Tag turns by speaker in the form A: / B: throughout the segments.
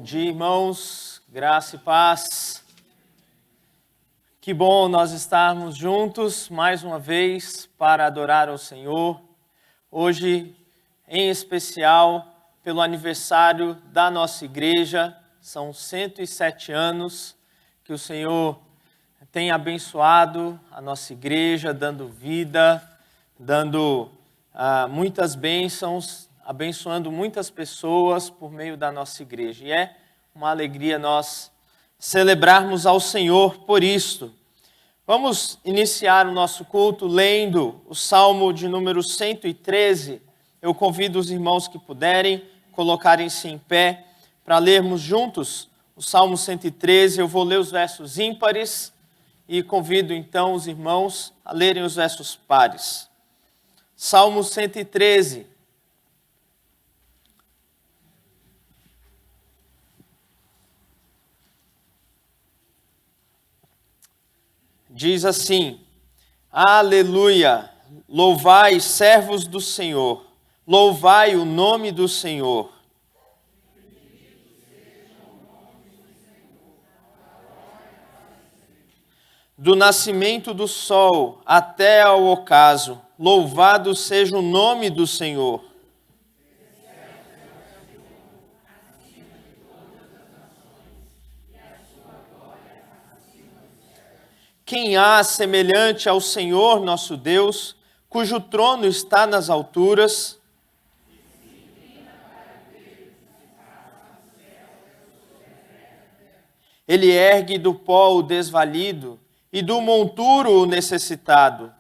A: dia, irmãos, graça e paz. Que bom nós estarmos juntos mais uma vez para adorar ao Senhor. Hoje, em especial, pelo aniversário da nossa igreja, são 107 anos que o Senhor tem abençoado a nossa igreja, dando vida, dando muitas bênçãos, abençoando muitas pessoas por meio da nossa igreja. E é uma alegria nós celebrarmos ao Senhor por isto. Vamos iniciar o nosso culto lendo o Salmo de número 113. Eu convido os irmãos que puderem colocarem-se em pé para lermos juntos o Salmo 113. Eu vou ler os versos ímpares e convido então os irmãos a lerem os versos pares. Salmo 113. Diz assim: Aleluia, louvai, servos do Senhor, louvai o nome do Senhor. Do nascimento do sol até ao ocaso, louvado seja o nome do Senhor. Quem há semelhante ao Senhor nosso Deus, cujo trono está nas alturas? Ele ergue do pó o desvalido e do monturo o necessitado.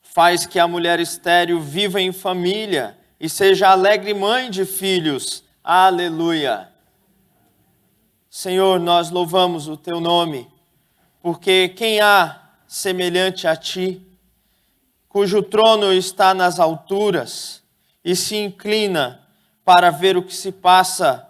A: Faz que a mulher estéril viva em família e seja alegre mãe de filhos. Aleluia. Senhor, nós louvamos o teu nome, porque quem há semelhante a ti, cujo trono está nas alturas e se inclina para ver o que se passa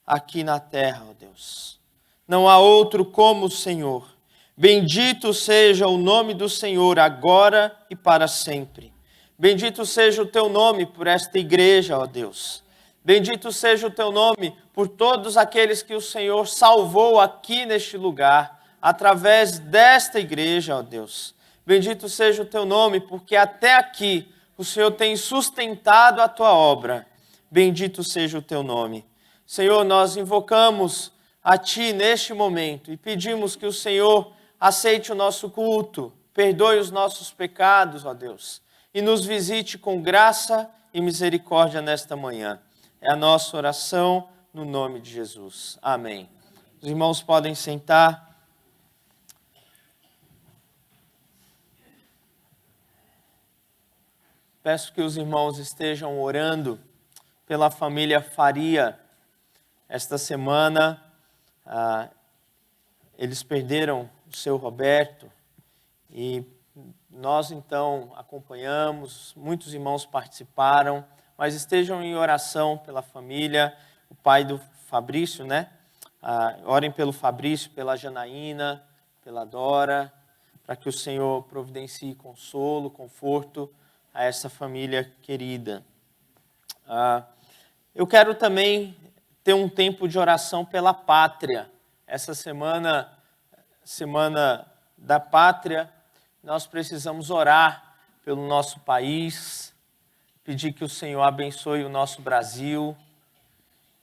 A: aqui na terra, ó Deus. Não há outro como o Senhor. Bendito seja o nome do Senhor, agora e para sempre. Bendito seja o teu nome por esta igreja, ó Deus. Bendito seja o teu nome por todos aqueles que o Senhor salvou aqui neste lugar, através desta igreja, ó Deus. Bendito seja o teu nome, porque até aqui o Senhor tem sustentado a tua obra. Bendito seja o teu nome. Senhor, nós invocamos a ti neste momento e pedimos que o Senhor aceite o nosso culto, perdoe os nossos pecados, ó Deus, e nos visite com graça e misericórdia nesta manhã. É a nossa oração no nome de Jesus. Amém. Os irmãos podem sentar. Peço que os irmãos estejam orando pela família Faria. Esta semana, eles perderam o seu Roberto e nós então acompanhamos, muitos irmãos participaram, mas estejam em oração pela família, o pai do Fabrício, né? Orem pelo Fabrício, pela Janaína, pela Dora, para que o Senhor providencie consolo, conforto a essa família querida. Eu quero também ter um tempo de oração pela pátria. Essa semana da pátria, nós precisamos orar pelo nosso país, pedir que o Senhor abençoe o nosso Brasil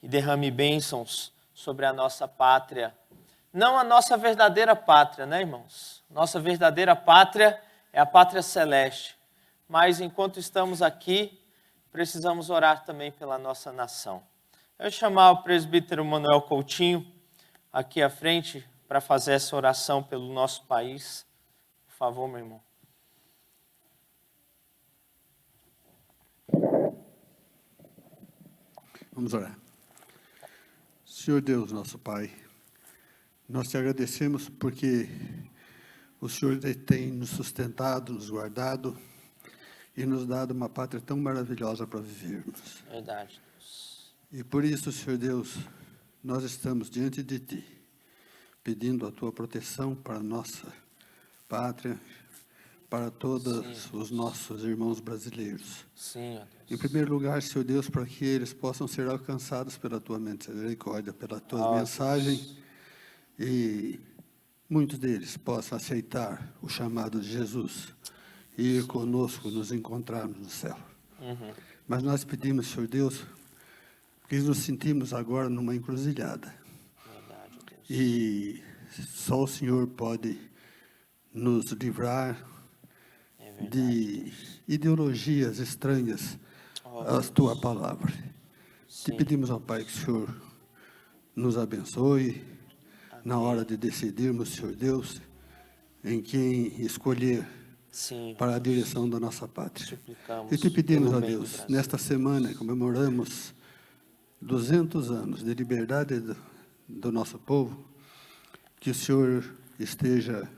A: e derrame bênçãos sobre a nossa pátria. Não a nossa verdadeira pátria, né, irmãos? Nossa verdadeira pátria é a pátria celeste. Mas enquanto estamos aqui, precisamos orar também pela nossa nação. Eu vou chamar o presbítero Manuel Coutinho aqui à frente para fazer essa oração pelo nosso país. Por favor, meu irmão.
B: Vamos orar. Senhor Deus, nosso Pai, nós te agradecemos porque o Senhor tem nos sustentado, nos guardado e nos dado uma pátria tão maravilhosa para vivermos.
A: Verdade, Deus.
B: E por isso, Senhor Deus, nós estamos diante de Ti, pedindo a Tua proteção para a nossa pátria, para todos os nossos irmãos brasileiros.
A: Sim, ó
B: Em
A: Deus.
B: primeiro lugar, Senhor Deus, para que eles possam ser alcançados pela tua misericórdia, pela tua
A: Ó
B: mensagem, e muitos deles possam aceitar o chamado de Jesus e ir conosco, nos encontrarmos no céu. Mas nós pedimos, Senhor Deus, que nos sentimos agora numa encruzilhada.
A: Verdade, ó Deus.
B: E só o Senhor pode nos livrar
A: É verdade.
B: de ideologias estranhas
A: Ó
B: à tua palavra. Te
A: Sim.
B: pedimos, ó Pai, que o Senhor nos abençoe na hora de decidirmos, Senhor Deus, em quem escolher
A: Sim,
B: para a direção da nossa pátria.
A: suplicamos
B: E te pedimos,
A: pelo
B: ó
A: bem do
B: Deus,
A: Brasil.
B: nesta semana comemoramos 200 anos de liberdade do nosso povo, que o Senhor esteja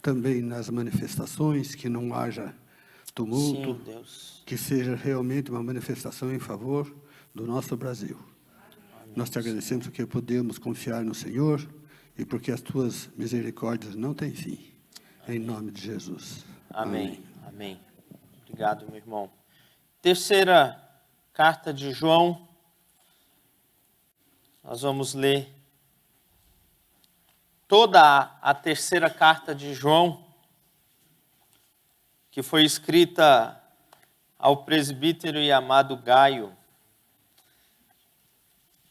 B: também nas manifestações, que não haja tumulto,
A: Sim, Deus.
B: que seja realmente uma manifestação em favor do nosso Brasil. Nós te agradecemos porque podemos confiar no Senhor e porque as tuas misericórdias não têm fim. Em nome de Jesus.
A: Amém. Amém. Obrigado, meu irmão. Terceira carta de João. Nós vamos ler toda a terceira carta de João, que foi escrita ao presbítero e amado Gaio,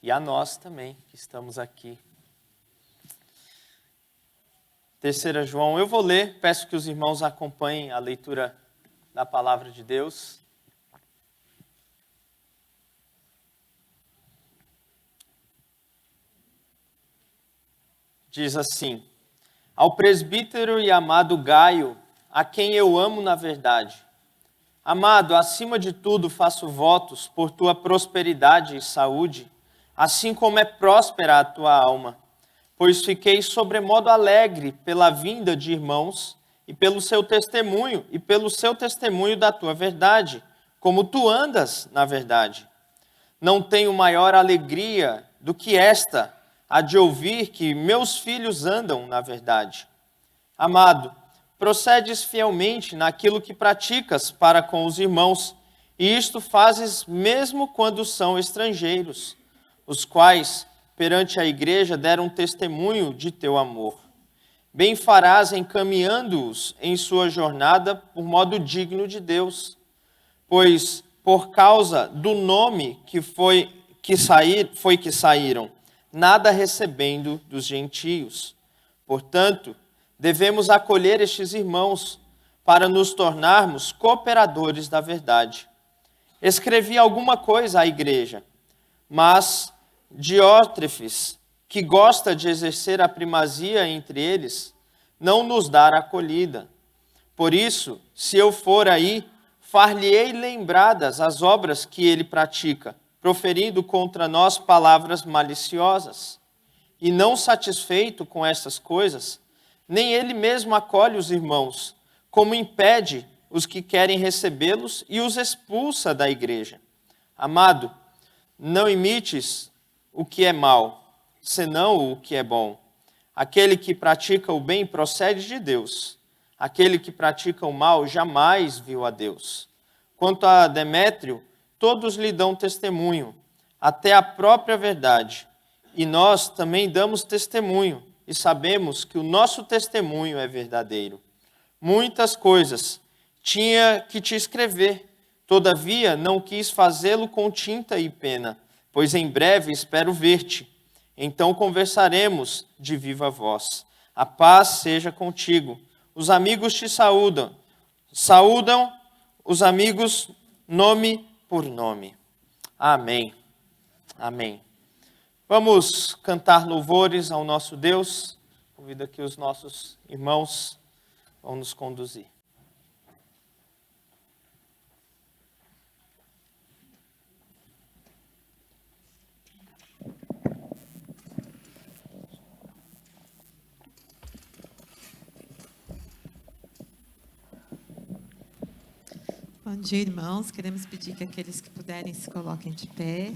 A: e a nós também, que estamos aqui. Terceira João, eu vou ler, peço que os irmãos acompanhem a leitura da palavra de Deus. Diz assim: ao presbítero e amado Gaio, a quem eu amo na verdade. Amado, acima de tudo faço votos por tua prosperidade e saúde, assim como é próspera a tua alma, pois fiquei sobremodo alegre pela vinda de irmãos e pelo seu testemunho da tua verdade, como tu andas na verdade. Não tenho maior alegria do que esta, a de ouvir que meus filhos andam na verdade. Amado, procedes fielmente naquilo que praticas para com os irmãos, e isto fazes mesmo quando são estrangeiros, os quais, perante a igreja, deram testemunho de teu amor. Bem farás encaminhando-os em sua jornada por modo digno de Deus, pois por causa do nome que saíram, nada recebendo dos gentios. Portanto, devemos acolher estes irmãos para nos tornarmos cooperadores da verdade. Escrevi alguma coisa à igreja, mas Diótrefes, que gosta de exercer a primazia entre eles, não nos dá acolhida. Por isso, se eu for aí, far-lhe-ei lembradas as obras que ele pratica, proferindo contra nós palavras maliciosas. E não satisfeito com essas coisas, nem ele mesmo acolhe os irmãos, como impede os que querem recebê-los e os expulsa da igreja. Amado, não imites o que é mal, senão o que é bom. Aquele que pratica o bem procede de Deus. Aquele que pratica o mal jamais viu a Deus. Quanto a Demétrio, todos lhe dão testemunho, até a própria verdade. E nós também damos testemunho, e sabemos que o nosso testemunho é verdadeiro. Muitas coisas tinha que te escrever, todavia não quis fazê-lo com tinta e pena, pois em breve espero ver-te. Então conversaremos de viva voz. A paz seja contigo. Os amigos te saúdam. Saúdam os amigos nome por nome. Amém. Amém. Vamos cantar louvores ao nosso Deus. Convido que os nossos irmãos vão nos conduzir.
C: Bom dia, irmãos. Queremos pedir que aqueles que puderem se coloquem de pé.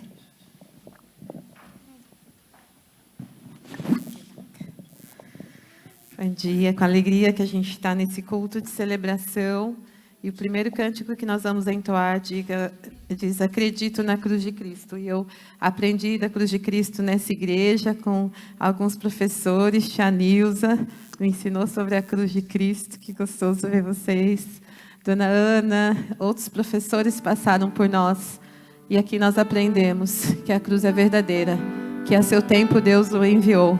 C: Bom dia, com alegria que a gente está nesse culto de celebração. E o primeiro cântico que nós vamos entoar diz: acredito na cruz de Cristo. E eu aprendi da cruz de Cristo nessa igreja com alguns professores. Tia Nilza me ensinou sobre a cruz de Cristo. Que gostoso ver vocês. Dona Ana, outros professores passaram por nós. E aqui nós aprendemos que a cruz é verdadeira, que a seu tempo Deus o enviou.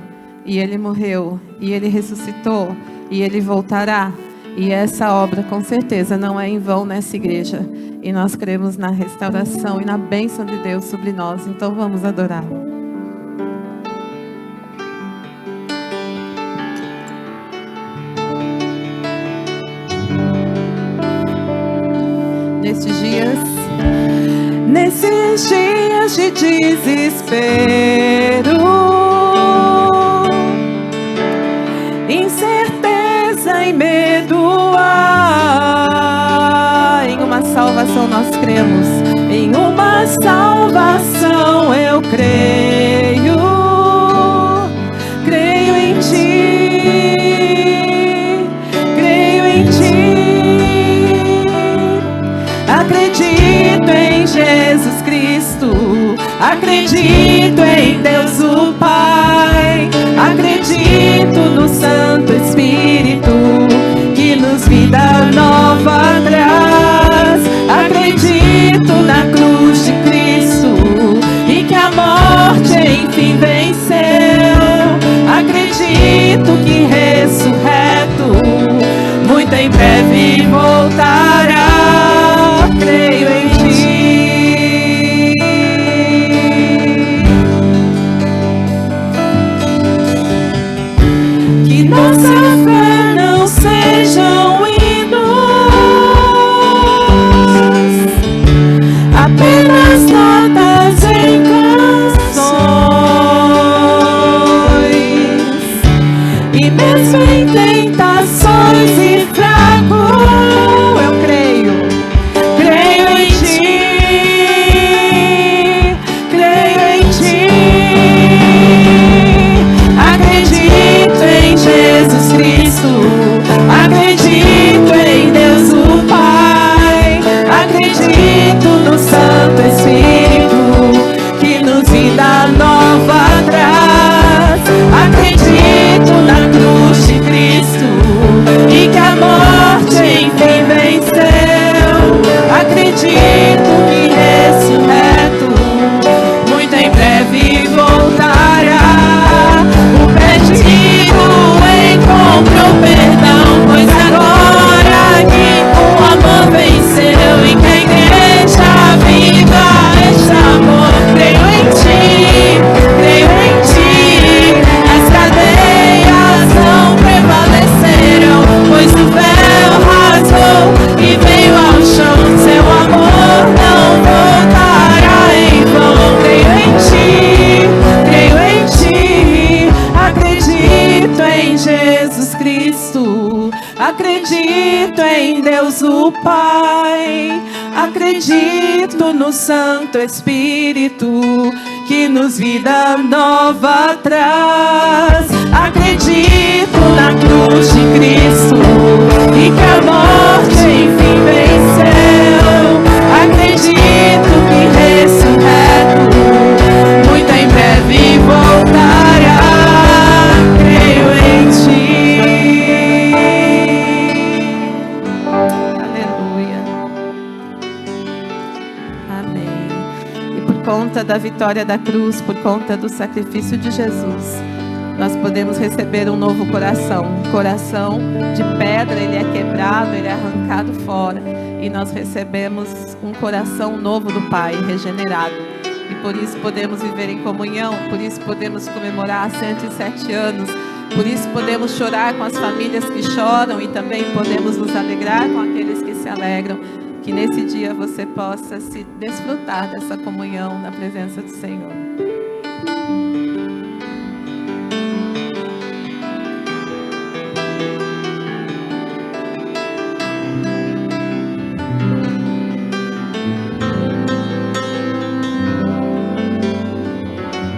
C: E Ele morreu, e Ele ressuscitou, e Ele voltará. E essa obra, com certeza, não é em vão nessa igreja. E nós cremos na restauração e na bênção de Deus sobre nós. Então vamos adorar. Nesses dias de desespero, incerteza e medo, em uma salvação nós cremos, em uma salvação eu creio, creio em ti, acredito em Jesus Cristo, acredito em Deus o Pai, acredito no Santo Espírito, que nos vida nova traz. Acredito na cruz de Cristo e que a morte enfim venceu. Acredito que ressurreto muito em breve voltará. Creio em ti. Que nossa fé não sejam hinos, apenas notas em canções, e mesmo em tentações e fraco, eu creio em ti, creio em ti. Acredito em Jesus Cristo, acredito em Deus o Pai, acredito no Santo Espírito, que nos vida nova traz. Acredito na cruz de Cristo e que a morte enfim venceu. Acredito que ressurreto muito em breve voltará. O perdido encontrou perdão, pois agora que o amor venceu e que a igreja viva este amor. Creio em ti, as cadeias não prevaleceram, pois o véu rasgou e veio ao chão. Seu amor não voltará em vão. Creio em ti, acredito em Jesus Cristo, acredito em Deus o Pai, acredito no Santo Espírito, que nos vida nova traz. Acredito na cruz de Cristo e que a morte enfim venceu. Acredito que ressurreto muito em breve voltará. Creio em ti. Aleluia. Amém. E por conta da vitória da cruz, por conta do sacrifício de Jesus, nós podemos receber um novo coração. Um coração de pedra, ele é quebrado, ele é arrancado fora. E nós recebemos um coração novo do Pai, regenerado. E por isso podemos viver em comunhão, por isso podemos comemorar 107 anos, por isso podemos chorar com as famílias que choram e também podemos nos alegrar com aqueles que se alegram. Que nesse dia você possa se desfrutar dessa comunhão na presença do Senhor.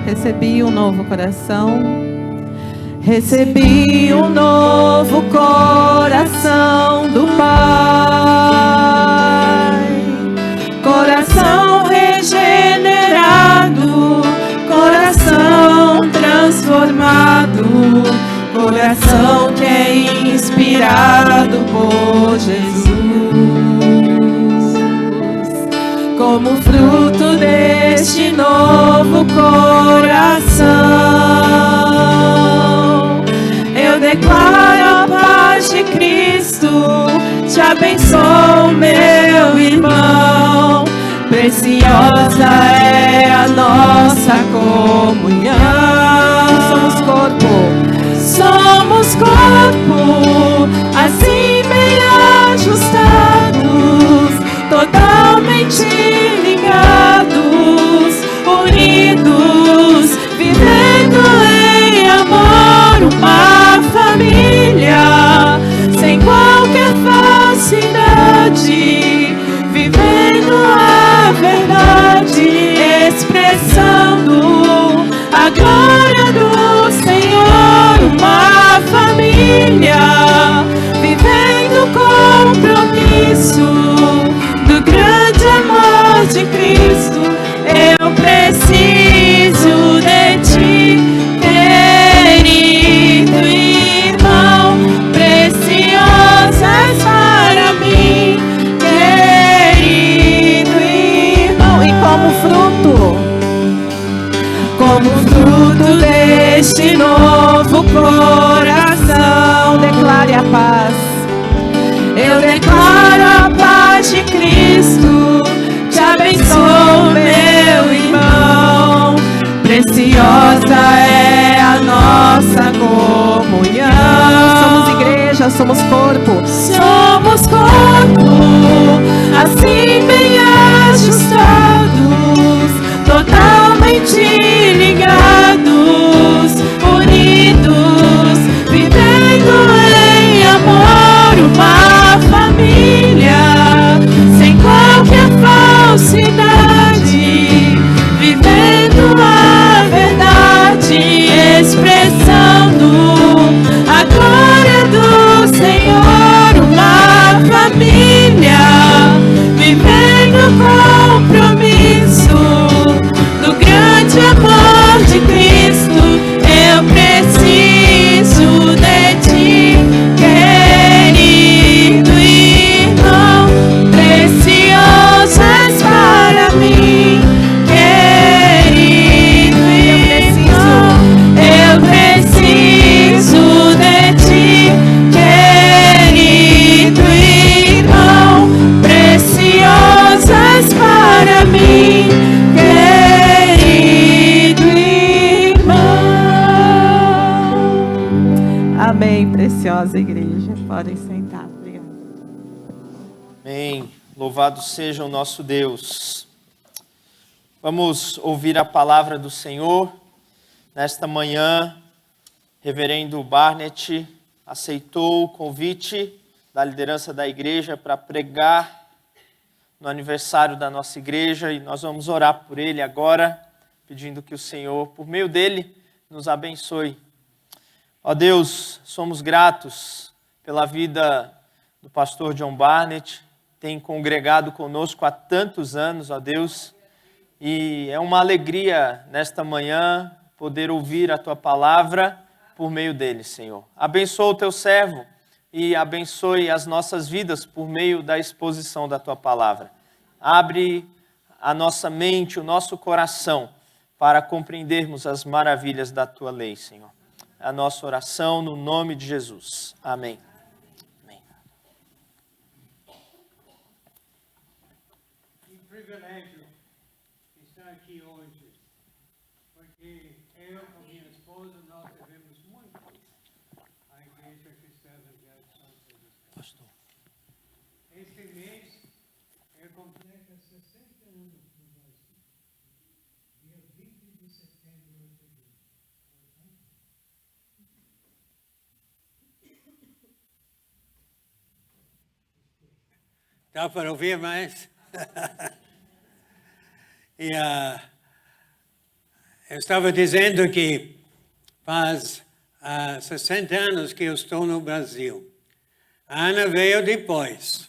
C: Recebi um novo coração, Recebi um novo coração do Pai, coração regenerado, coração transformado, coração que é inspirado por Jesus. Como fruto deste novo coração, eu declaro a paz de Cristo, te abençoo, meu irmão. Preciosa é a nossa comunhão. Somos corpo, assim bem ajustados, totalmente ligados, unidos, vivendo em amor, uma família, sem qualquer falsidade, vivendo a verdade, expressando a glória do Senhor, uma família, vivendo o compromisso do grande amor de Cristo. Eu preciso de ti, querido irmão, preciosas para mim, querido irmão. E como fruto deste novo coração, declare a paz. Eu declaro a paz de Cristo, te abençoo, meu irmão. Preciosa é a nossa comunhão. Somos igreja, somos corpo. Somos corpo, assim bem ajustados, totalmente ligados, unidos, vivendo em amor, uma família, sem qualquer falsidade, vivendo a verdade, expressando a glória do Senhor, uma família, vivendo o compromisso do grande amor de Cristo. Eu preciso de ti, querido irmão, preciosas para mim, querido irmão. Eu preciso de ti, querido irmão, preciosas para mim, querido irmão. Amém, preciosa igreja. Podem sentar. Obrigada.
A: Amém. Louvado seja o nosso Deus. Vamos ouvir a palavra do Senhor. Nesta manhã, reverendo Barnett aceitou o convite da liderança da igreja para pregar no aniversário da nossa igreja e nós vamos orar por ele agora, pedindo que o Senhor, por meio dele, nos abençoe. Ó Deus, somos gratos pela vida do pastor John Barnett, tem congregado conosco há tantos anos, ó Deus, e é uma alegria nesta manhã poder ouvir a tua palavra por meio dele, Senhor. Abençoa o teu servo e abençoe as nossas vidas por meio da exposição da tua palavra. Abre a nossa mente, o nosso coração, para compreendermos as maravilhas da tua lei, Senhor. A nossa oração no nome de Jesus. Amém. Amém.
D: Que privilégio estar aqui hoje, porque eu com minha esposa, nós devemos muito à Igreja Cristã Evangélica de São Pedro.
A: Pastor.
D: Este mês eu completo 60 anos no Brasil. Dia 20 de setembro eu cheguei. Dá para ouvir mais? E eu estava dizendo que faz há 60 anos que eu estou no Brasil. A Ana veio depois.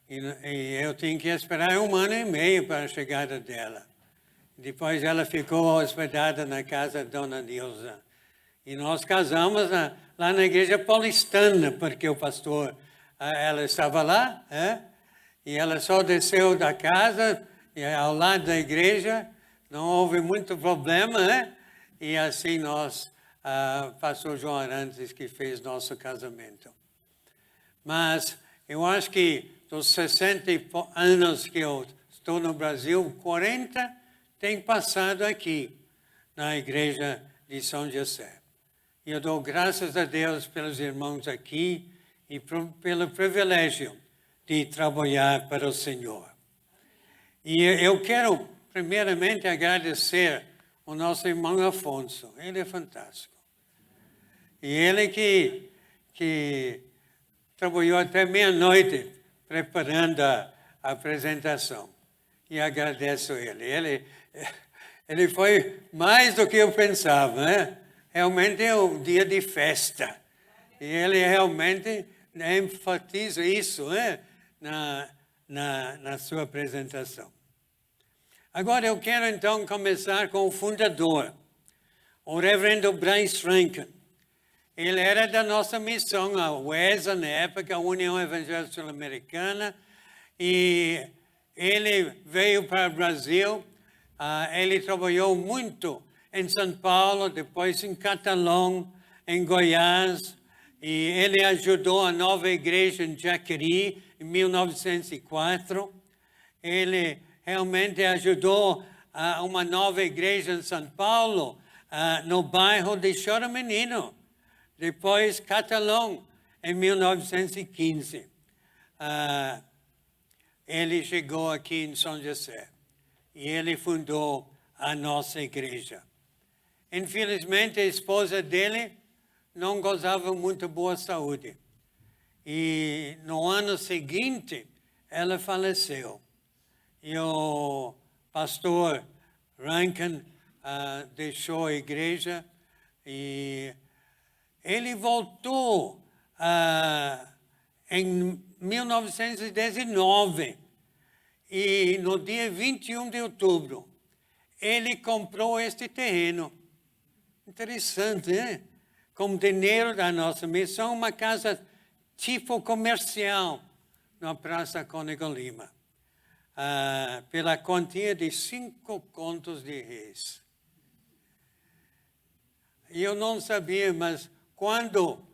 D: E eu tinha que esperar 1 ano e meio para a chegada dela. Depois ela ficou hospedada na casa da Dona Nilza. E nós casamos lá na igreja paulistana, porque o pastor, ela estava lá, e ela só desceu da casa, e ao lado da igreja, não houve muito problema, e assim nós, pastor João Arantes, que fez nosso casamento. Mas eu acho que dos 60 anos que eu estou no Brasil, 40 tem passado aqui, na igreja de São José. E eu dou graças a Deus pelos irmãos aqui e pelo privilégio de trabalhar para o Senhor. E eu quero, primeiramente, agradecer o nosso irmão Afonso. Ele é fantástico. E ele que trabalhou até meia-noite preparando a apresentação. E agradeço ele. Ele foi mais do que eu pensava, né? Realmente é um dia de festa. E ele realmente enfatiza isso, né? Na sua apresentação. Agora eu quero então começar com o fundador, o reverendo Bryce Franklin. Ele era da nossa missão, a UESA, na época, a União Evangélica Sul-Americana, e ele veio para o Brasil, ele trabalhou muito em São Paulo, depois em Catalão, em Goiás, e ele ajudou a nova igreja em Jaqueri, em 1904. Ele realmente ajudou uma nova igreja em São Paulo, no bairro de Choro Menino. Depois, Catalão, em 1915. Ele chegou aqui em São José e ele fundou a nossa igreja. Infelizmente, a esposa dele não gozava muito boa saúde. E no ano seguinte, ela faleceu. E o pastor Rankin deixou a igreja e ele voltou em 1919 e no dia 21 de outubro ele comprou este terreno. Interessante, né? Com dinheiro da nossa missão, uma casa tipo comercial na Praça Cônego Lima, pela quantia de 5 contos de réis. E eu não sabia, mas quando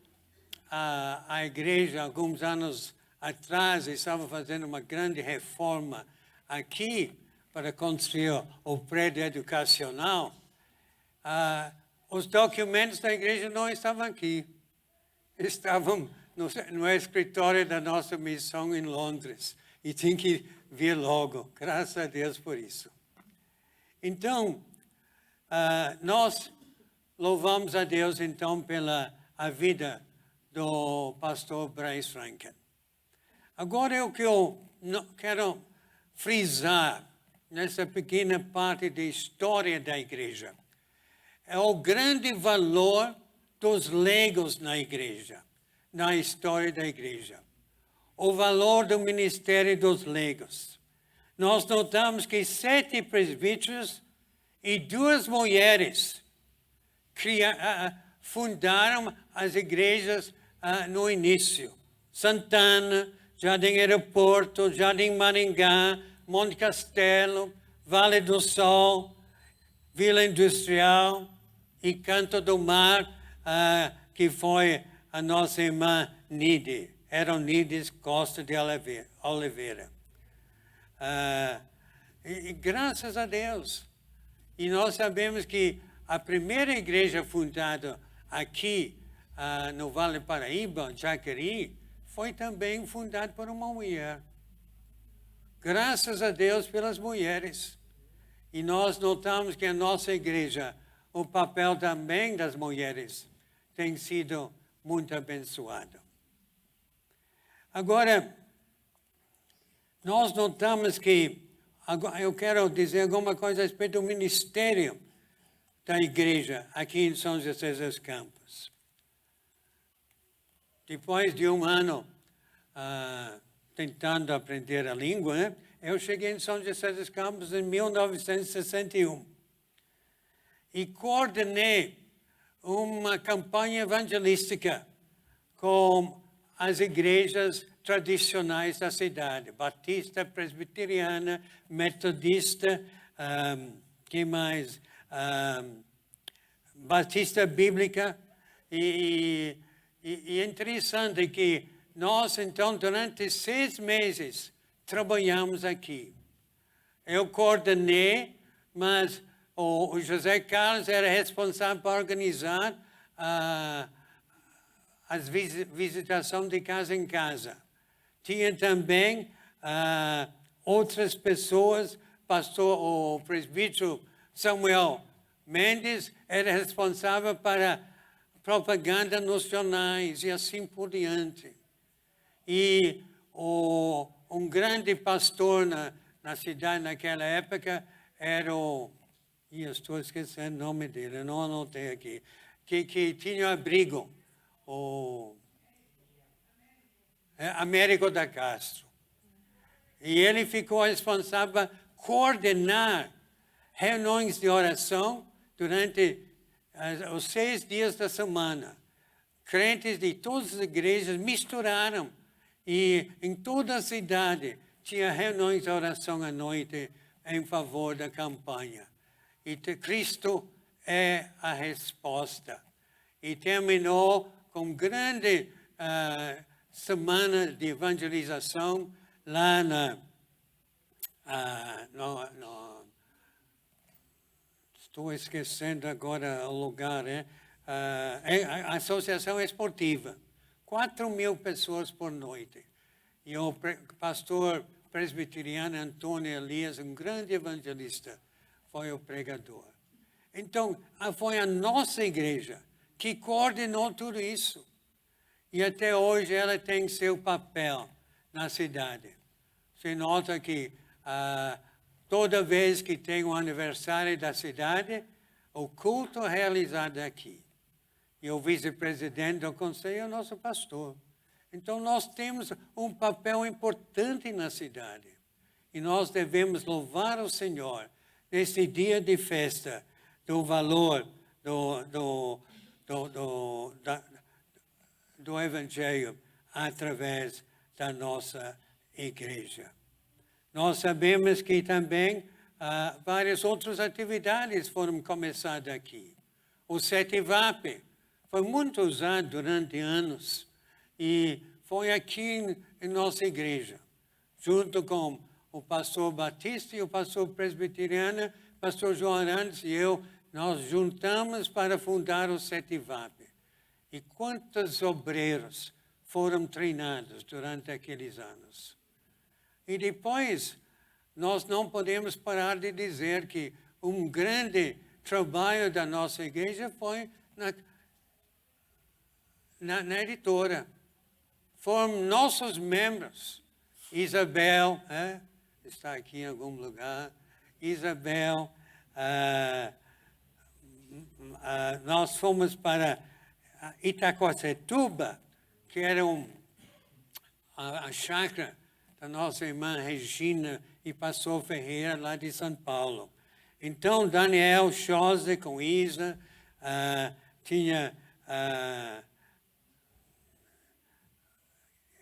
D: a igreja, alguns anos atrás, estava fazendo uma grande reforma aqui para construir o prédio educacional, os documentos da igreja não estavam aqui. Estavam no escritório da nossa missão em Londres. E tinha que vir logo. Graças a Deus por isso. Então, nós louvamos a Deus, então, pela a vida do pastor Bryce Franklin. Agora, o que eu quero frisar nessa pequena parte da história da igreja é o grande valor dos leigos na igreja, na história da igreja. O valor do ministério dos leigos. Nós notamos que 7 presbíteros e 2 mulheres fundaram as igrejas no início. Santana, Jardim Aeroporto, Jardim Maringá, Monte Castelo, Vale do Sol, Vila Industrial e Canto do Mar, que foi a nossa irmã Nide. Eram Nides Costa de Oliveira. E graças a Deus. E nós sabemos que a primeira igreja fundada aqui no Vale do Paraíba, Jaqueri, foi também fundada por uma mulher. Graças a Deus pelas mulheres. E nós notamos que a nossa igreja, o papel também das mulheres, tem sido muito abençoado. Agora, nós notamos que, eu quero dizer alguma coisa a respeito do ministério da igreja aqui em São José dos Campos. Depois de um ano tentando aprender a língua, né, eu cheguei em São José dos Campos em 1961 e coordenei uma campanha evangelística com as igrejas tradicionais da cidade, batista, presbiteriana, metodista, que mais? Batista bíblica. E é interessante que nós, então, durante 6 meses, trabalhamos aqui. Eu coordenei, mas o José Carlos era responsável por organizar as visitações de casa em casa. Tinha também outras pessoas, o presbítero Samuel Mendes era responsável para propaganda nos jornais e assim por diante. E um grande pastor na cidade naquela época era estou esquecendo o nome dele, eu não anotei aqui, que tinha abrigo, Américo da Castro. E ele ficou responsável por coordenar reuniões de oração durante os 6 dias da semana. Crentes de todas as igrejas misturaram e em toda a cidade tinha reuniões de oração à noite em favor da campanha. E Cristo é a resposta. E terminou com grande semana de evangelização lá estou esquecendo agora o lugar, a Associação Esportiva. 4.000 pessoas por noite. E o pastor presbiteriano Antônio Elias, um grande evangelista, foi o pregador. Então, foi a nossa igreja que coordenou tudo isso. E até hoje ela tem seu papel na cidade. Você nota que toda vez que tem um aniversário da cidade, o culto é realizado aqui. E o vice-presidente do conselho é o nosso pastor. Então, nós temos um papel importante na cidade. E nós devemos louvar o Senhor nesse dia de festa do valor do Evangelho através da nossa igreja. Nós sabemos que também várias outras atividades foram começadas aqui. O CETIVAP foi muito usado durante anos e foi aqui em nossa igreja, junto com o pastor Batista e o pastor presbiteriano, pastor João Arantes e eu, nós juntamos para fundar o CETIVAP. E quantos obreiros foram treinados durante aqueles anos. E depois, nós não podemos parar de dizer que um grande trabalho da nossa igreja foi na editora. Foram nossos membros. Isabel, está aqui em algum lugar. Isabel, nós fomos para Itacoacetuba, que era a chácara da nossa irmã Regina e pastor Ferreira, lá de São Paulo. Então, Daniel Chose com Isa, tinha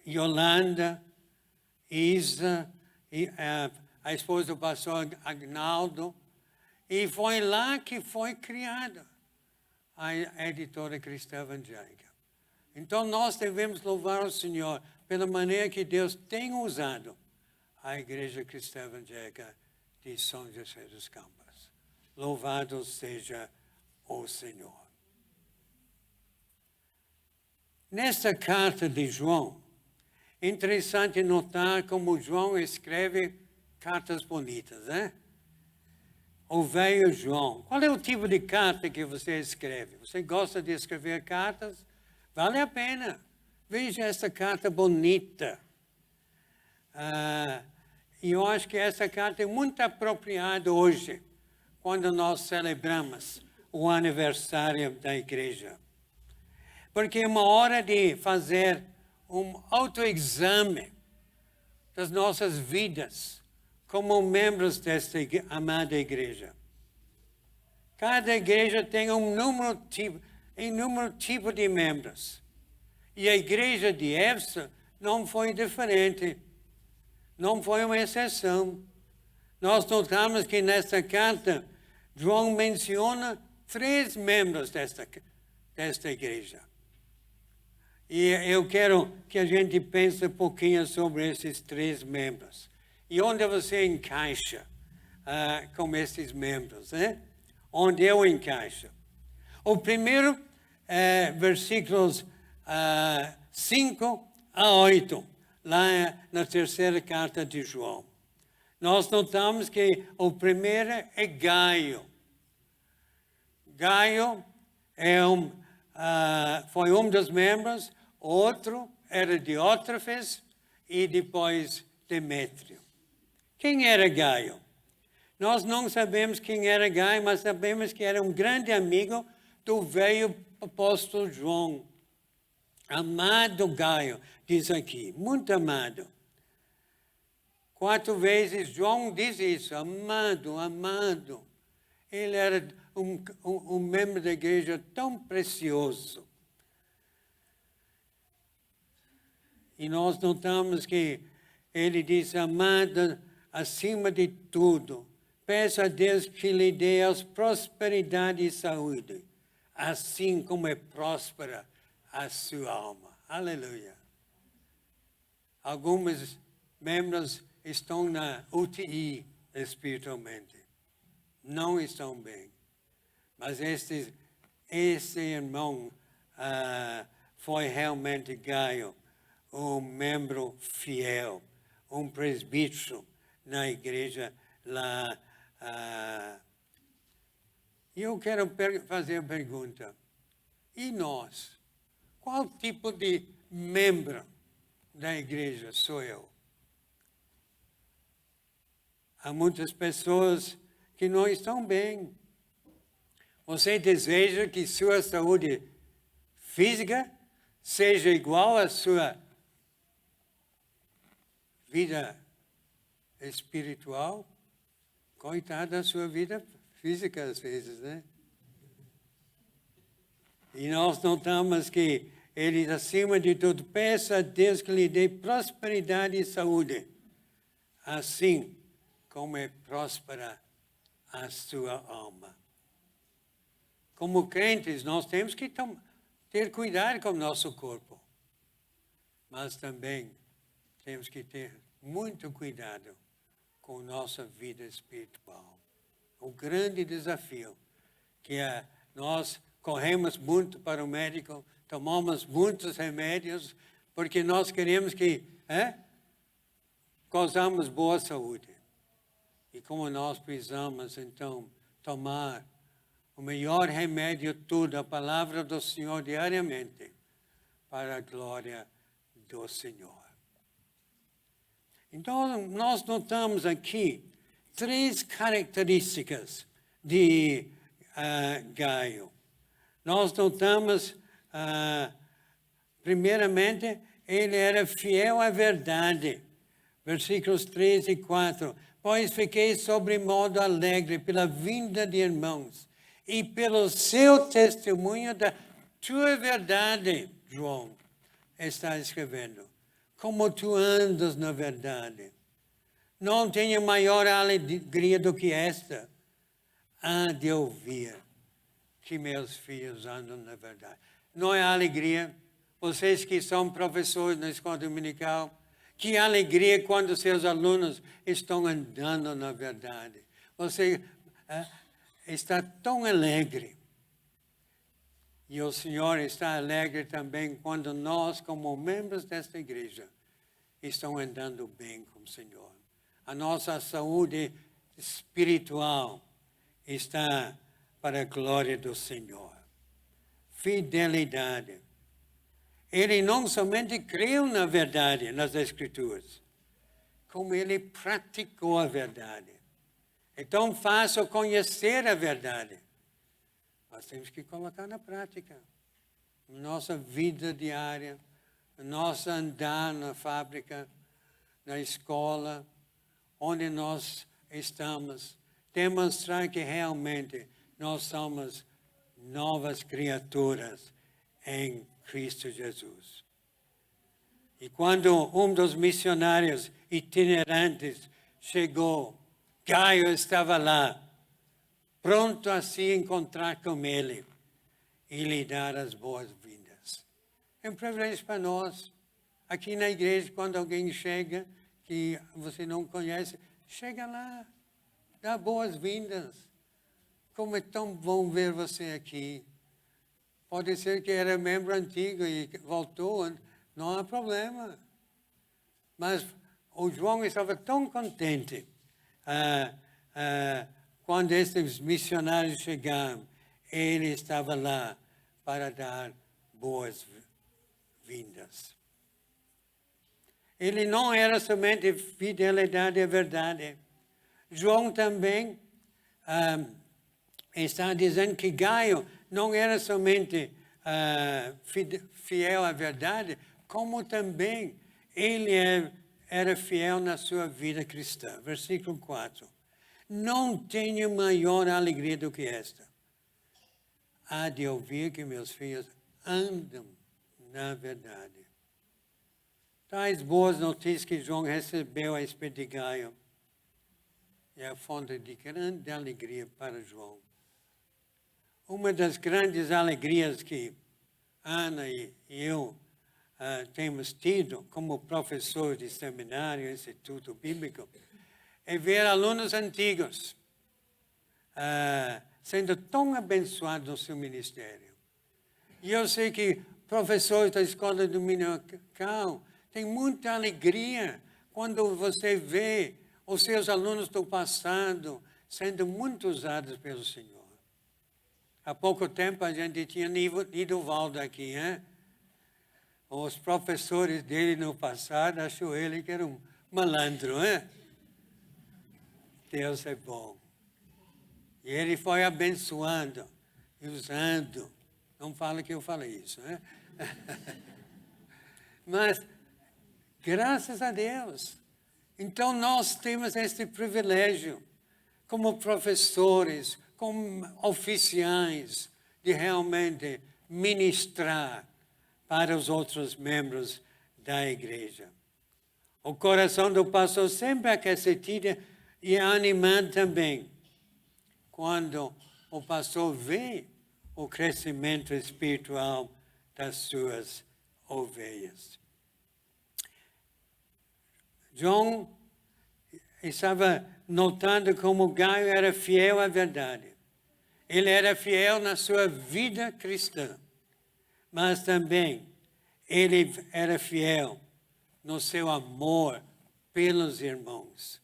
D: Yolanda, Isa, a esposa do pastor Agnaldo, e foi lá que foi criada a editora cristã evangélica. Então, nós devemos louvar o Senhor pela maneira que Deus tem usado a Igreja Cristã Evangélica de São José dos Campos. Louvado seja o Senhor. Nesta carta de João, é interessante notar como João escreve cartas bonitas, né? O velho João. Qual é o tipo de carta que você escreve? Você gosta de escrever cartas? Vale a pena. Veja essa carta bonita. E eu acho que essa carta é muito apropriada hoje, quando nós celebramos o aniversário da igreja. Porque é uma hora de fazer um autoexame das nossas vidas como membros desta amada igreja. Cada igreja tem um número tipo de membros. E a igreja de Éfeso não foi diferente. Não foi uma exceção. Nós notamos que nesta carta, João menciona 3 membros desta igreja. E eu quero que a gente pense um pouquinho sobre esses 3 membros. E onde você encaixa com esses membros, né? Onde eu encaixo. O primeiro, versículos 5 a 8, lá na terceira carta de João. Nós notamos que o primeiro é Gaio. Gaio foi um dos membros, outro era Diótrefes e depois Demétrio. Quem era Gaio? Nós não sabemos quem era Gaio, mas sabemos que era um grande amigo do velho apóstolo João. Amado Gaio, diz aqui, muito amado. 4 vezes João diz isso, amado, amado. Ele era um membro da igreja tão precioso. E nós notamos que ele diz, amado, acima de tudo, peço a Deus que lhe dê as prosperidade e saúde, assim como é próspera a sua alma. Aleluia. Alguns membros estão na UTI espiritualmente. Não estão bem. Mas esse irmão foi realmente Gaio, um membro fiel, um presbítero na igreja lá. E eu quero fazer a pergunta, e nós? Qual tipo de membro da igreja sou eu? Há muitas pessoas que não estão bem. Você deseja que sua saúde física seja igual à sua vida espiritual? Coitada da sua vida física, às vezes, né? E nós notamos que ele, acima de tudo, peça a Deus que lhe dê prosperidade e saúde, assim como é próspera a sua alma. Como crentes, nós temos que ter cuidado com o nosso corpo, mas também temos que ter muito cuidado com a nossa vida espiritual. O grande desafio que nós corremos muito para o médico, tomamos muitos remédios, porque nós queremos que gozamos boa saúde. E como nós precisamos, então, tomar o melhor remédio tudo, a palavra do Senhor diariamente, para a glória do Senhor. Então, nós notamos aqui 3 características de Gaio. Nós notamos, primeiramente, ele era fiel à verdade. Versículos 3 e 4. Pois fiquei sobremodo alegre pela vinda de irmãos e pelo seu testemunho da tua verdade, João está escrevendo. Como tu andas na verdade. Não tenho maior alegria do que esta, de ouvir que meus filhos andam na verdade. Não é alegria? Vocês que são professores na escola dominical, que alegria quando seus alunos estão andando na verdade. Você está tão alegre. E o Senhor está alegre também quando nós, como membros desta igreja, estamos andando bem com o Senhor. A nossa saúde espiritual está para a glória do Senhor. Fidelidade. Ele não somente creu na verdade, nas Escrituras, como ele praticou a verdade. É tão fácil conhecer a verdade, Nós temos que colocar na prática. Nossa vida diária, nosso andar na fábrica, na escola, onde nós estamos, demonstrar que realmente nós somos novas criaturas em Cristo Jesus. E quando um dos missionários itinerantes chegou, Gaio estava lá, pronto a se encontrar com ele e lhe dar as boas-vindas. É um privilégio para nós. Aqui na igreja, quando alguém chega, que você não conhece, chega lá, dá boas-vindas. Como é tão bom ver você aqui. Pode ser que era membro antigo e voltou, não há problema. Mas o João estava tão contente quando esses missionários chegaram. Ele estava lá para dar boas-vindas. Ele não era somente fidelidade à verdade. João também está dizendo que Gaio não era somente fiel à verdade, como também ele era fiel na sua vida cristã. Versículo 4. Não tenho maior alegria do que esta. Há de ouvir que meus filhos andam na verdade. Tais boas notícias que João recebeu a respeito de Gaio é a fonte de grande alegria para João. Uma das grandes alegrias que Ana e eu temos tido como professores de seminário, Instituto Bíblico, é ver alunos antigos sendo tão abençoados no seu ministério. E eu sei que professores da escola dominical têm muita alegria quando você vê os seus alunos do passado sendo muito usados pelo Senhor. Há pouco tempo a gente tinha Nidovaldo aqui, hein? Os professores dele no passado achou ele que era um malandro, hein? Deus é bom. E ele foi abençoando e usando. Não fala que eu falei isso, né? Mas, graças a Deus. Então, nós temos esse privilégio, como professores, como oficiais, de realmente ministrar para os outros membros da igreja. O coração do pastor sempre aquecido e animado também, quando o pastor vê o crescimento espiritual das suas ovelhas. João estava notando como Gaio era fiel à verdade. Ele era fiel na sua vida cristã, mas também ele era fiel no seu amor pelos irmãos.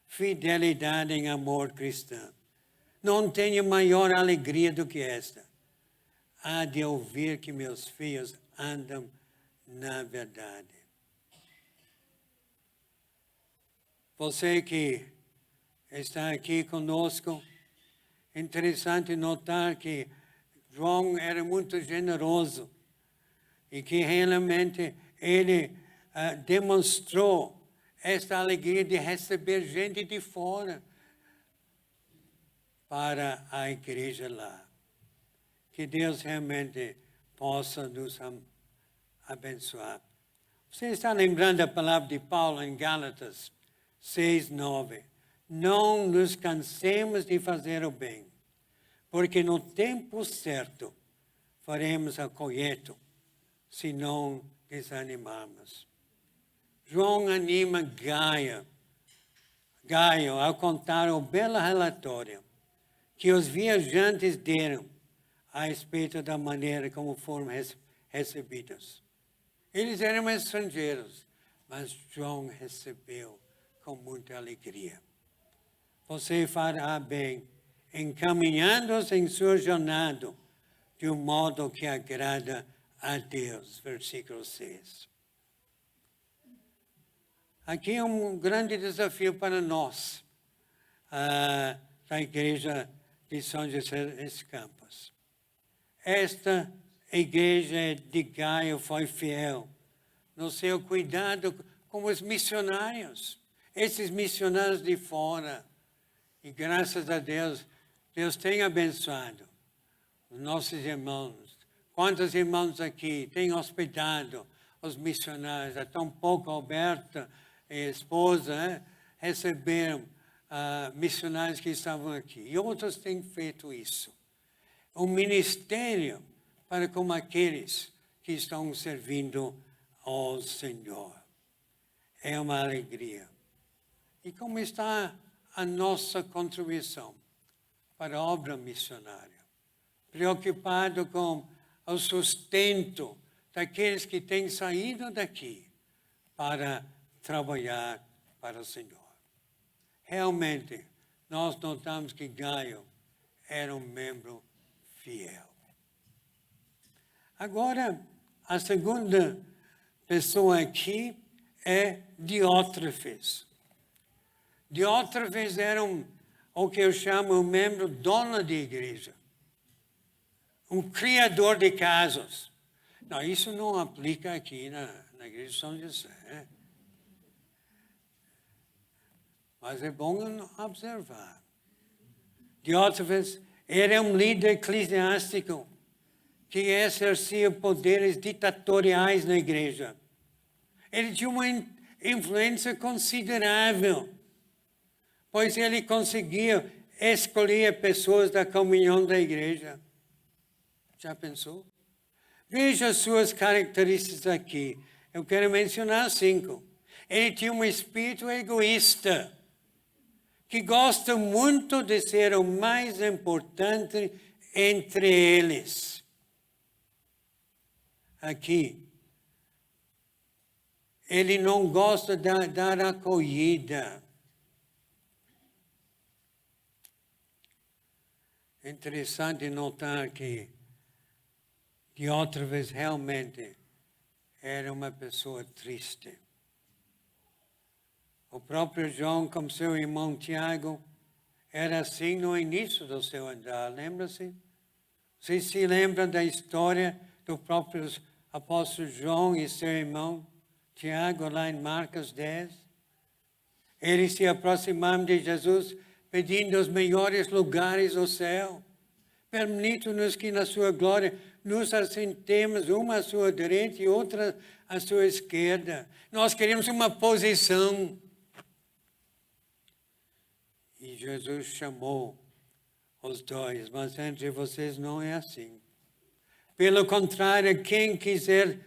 D: Fidelidade em amor cristão. Não tenho maior alegria do que esta. Há de ouvir que meus filhos andam na verdade. Você que está aqui conosco, interessante notar que João era muito generoso e que realmente ele demonstrou esta alegria de receber gente de fora para a igreja lá. Que Deus realmente possa nos abençoar. Você está lembrando a palavra de Paulo em Gálatas 6:9. Não nos cansemos de fazer o bem, porque no tempo certo faremos a colheita, se não desanimarmos. João anima Gaio a contar o belo relatório que os viajantes deram a respeito da maneira como foram recebidos. Eles eram estrangeiros, mas João recebeu com muita alegria. Você fará bem encaminhando-os em sua jornada de um modo que agrada a Deus. Versículo 6. Aqui é um grande desafio para nós, da Igreja de São José dos Campos. esta igreja de Gaio foi fiel no seu cuidado com os missionários, esses missionários de fora. E graças a Deus, Deus tem abençoado os nossos irmãos. Quantos irmãos aqui têm hospedado os missionários? Há tão pouco Alberta e a esposa receberam missionários que estavam aqui. E outros têm feito isso. Um ministério para como aqueles que estão servindo ao Senhor. É uma alegria. E como está a nossa contribuição para a obra missionária? Preocupado com o sustento daqueles que têm saído daqui para trabalhar para o Senhor. Realmente, nós notamos que Gaio era um membro fiel. Agora, a segunda pessoa aqui é Diótrefes. Diótrefes era o que eu chamo um membro dono de igreja. Um criador de casos. Não, isso não aplica aqui na igreja de São José. Mas é bom observar. Diótrefes era um líder eclesiástico que exercia poderes ditatoriais na igreja. Ele tinha uma influência considerável, pois ele conseguia escolher pessoas da comunhão da igreja. Já pensou? Veja suas características aqui. Eu quero mencionar 5. Ele tinha um espírito egoísta, que gosta muito de ser o mais importante entre eles. Aqui, ele não gosta de dar acolhida. É interessante notar que Diótrefes realmente era uma pessoa triste. O próprio João, como seu irmão Tiago, era assim no início do seu andar, lembra-se? Vocês se lembram da história do próprio apóstolo João e seu irmão Tiago, lá em Marcos 10? Eles se aproximaram de Jesus pedindo os melhores lugares do céu. Permita-nos que na sua glória nos assentemos, uma à sua direita e outra à sua esquerda. Nós queremos uma posição. E Jesus chamou os dois, mas entre vocês não é assim. Pelo contrário, quem quiser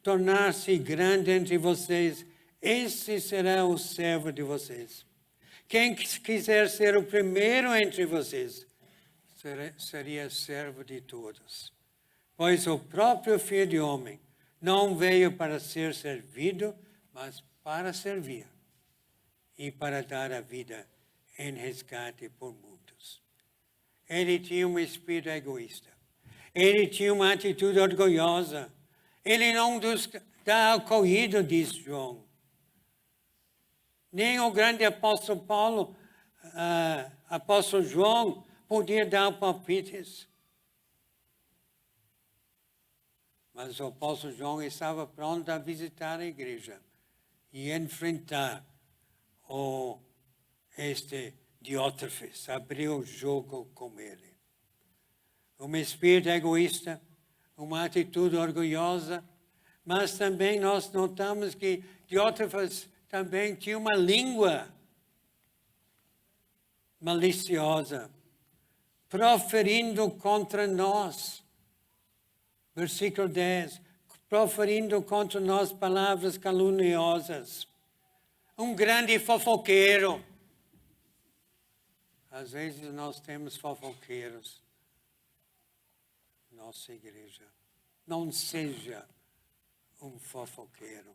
D: tornar-se grande entre vocês, esse será o servo de vocês. Quem quiser ser o primeiro entre vocês, seria servo de todos. Pois o próprio Filho de Homem não veio para ser servido, mas para servir e para dar a vida em resgate por muitos. Ele tinha um espírito egoísta. Ele tinha uma atitude orgulhosa. Ele não dá acolhida, diz João. Nem o grande apóstolo Paulo, apóstolo João, podia dar palpites. Mas o apóstolo João estava pronto a visitar a igreja e enfrentar este Diótrefes, abrir o jogo com ele. Um espírito egoísta, uma atitude orgulhosa, mas também nós notamos que Diótrefes também tinha uma língua maliciosa, proferindo contra nós. Versículo 10, proferindo contra nós palavras caluniosas. Um grande fofoqueiro. Às vezes nós temos fofoqueiros na nossa igreja. Não seja um fofoqueiro.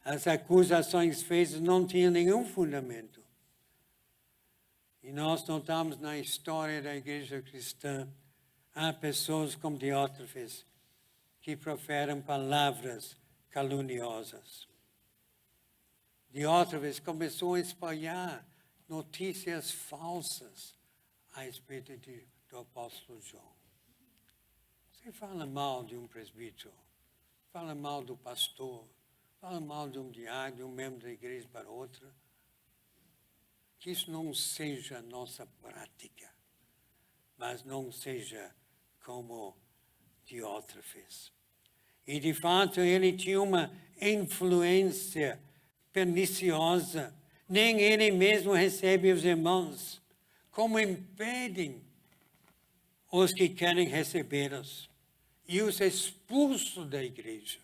D: As acusações feitas não tinham nenhum fundamento. E nós notamos na história da igreja cristã, há pessoas como Diótrefes que proferem palavras caluniosas. Diótrefes começou a espalhar notícias falsas a respeito do apóstolo João. Você fala mal de um presbítero, fala mal do pastor, fala mal de um diácono, de um membro da igreja para outra. Que isso não seja a nossa prática, mas não seja como Diótrefes. E, de fato, ele tinha uma influência perniciosa. Nem ele mesmo recebe os irmãos, como impedem os que querem recebê-los e os expulso da igreja.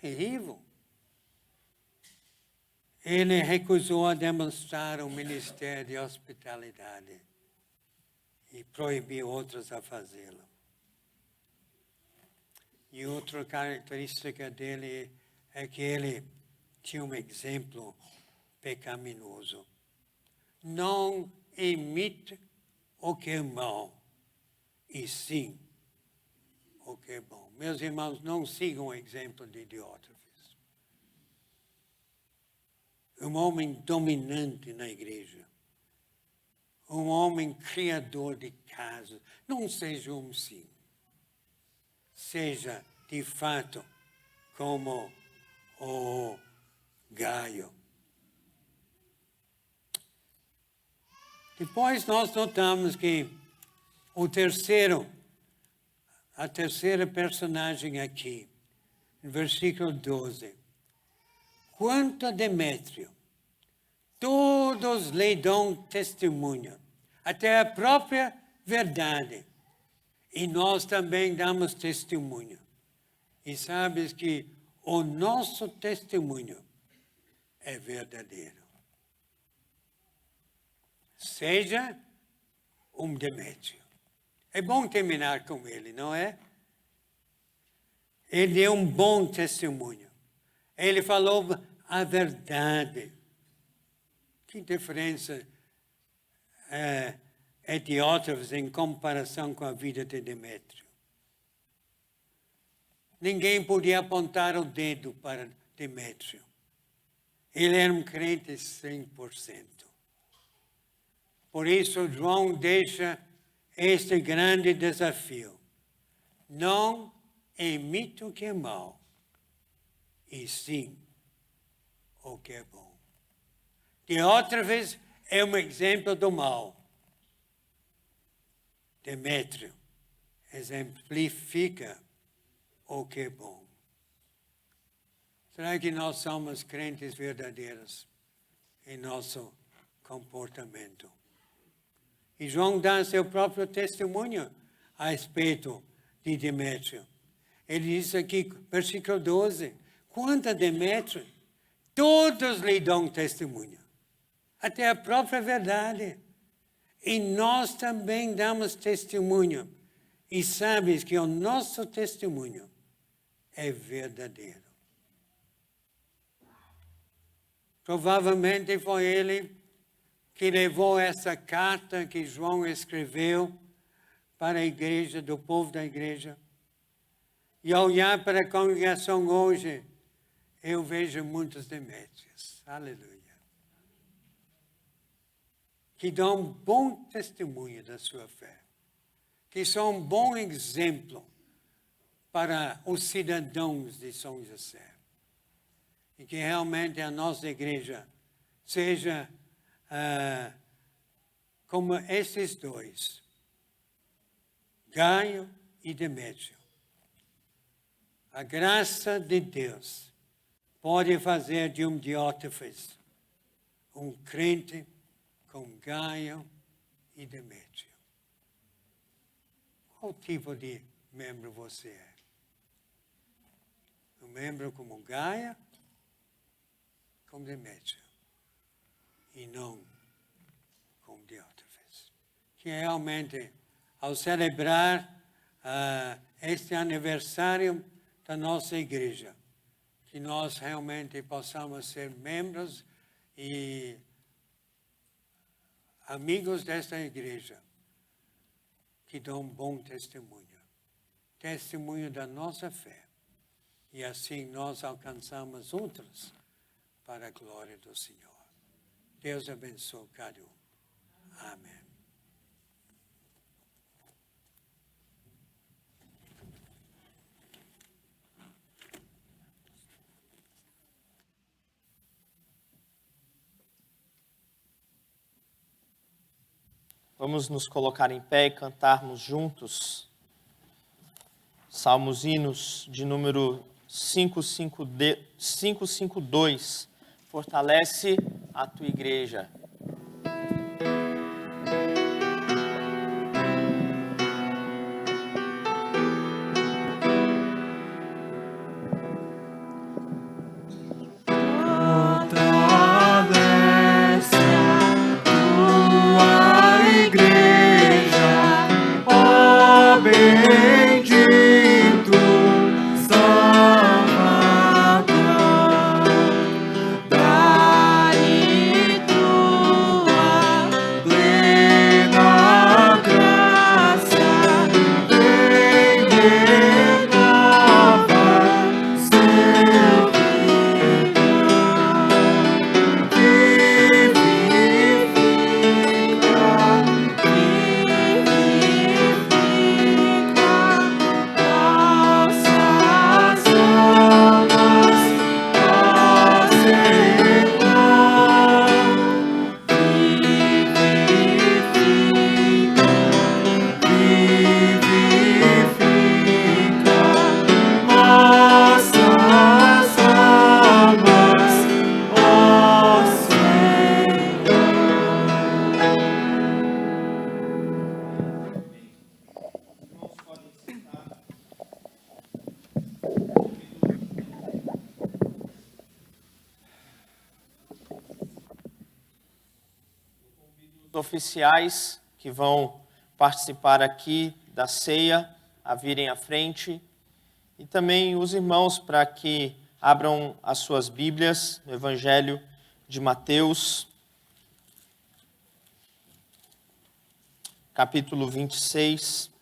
D: Terrível. Ele recusou a demonstrar o ministério de hospitalidade e proibiu outros a fazê-lo. E outra característica dele é que ele tinha um exemplo pecaminoso. Não imite o que é mau, e sim o que é bom. Meus irmãos, não sigam o exemplo de Diótrefes. Um homem dominante na igreja. Um homem criador de casos. Não seja um sim. Seja, de fato, como o Gaio. Depois nós notamos que a terceira personagem aqui, no versículo 12. Quanto a Demétrio, todos lhe dão testemunho, até a própria verdade. E nós também damos testemunho. E sabes que o nosso testemunho é verdadeiro. Seja um Demétrio. É bom terminar com ele, não é? Ele é um bom testemunho. Ele falou a verdade. Que diferença é Diótrefes em comparação com a vida de Demétrio? Ninguém podia apontar o dedo para Demétrio. Ele era um crente 100%. Por isso, João deixa este grande desafio. Não imite o que é mau, e sim o que é bom. Diótrefes é um exemplo do mal. Demétrio exemplifica o que é bom. Será que nós somos crentes verdadeiros em nosso comportamento? E João dá seu próprio testemunho a respeito de Demétrio. Ele diz aqui, versículo 12, quanto a Demétrio, todos lhe dão testemunho, até a própria verdade. E nós também damos testemunho. E sabes que o nosso testemunho é verdadeiro. Provavelmente foi ele que levou essa carta que João escreveu para a igreja, do povo da igreja. E ao olhar para a congregação hoje, eu vejo muitos Demétrios. Aleluia. Que dão um bom testemunho da sua fé. Que são um bom exemplo para os cidadãos de São José. E que realmente a nossa igreja seja como esses dois, Gaio e Demétrio. A graça de Deus pode fazer de um Diótrefes um crente com Gaio e Demétrio. Qual tipo de membro você é? Um membro como Gaio, como Demétrio, e não como Diótrefes. Que realmente, ao celebrar este aniversário da nossa igreja, que nós realmente possamos ser membros e amigos desta igreja, que dão um bom testemunho. Testemunho da nossa fé. E assim nós alcançamos outros para a glória do Senhor. Deus abençoe cada um. Amém.
A: Vamos nos colocar em pé e cantarmos juntos Salmos Hinos de número 552. Fortalece a tua igreja. Oficiais que vão participar aqui da ceia a virem à frente e também os irmãos para que abram as suas Bíblias no Evangelho de Mateus, capítulo 26.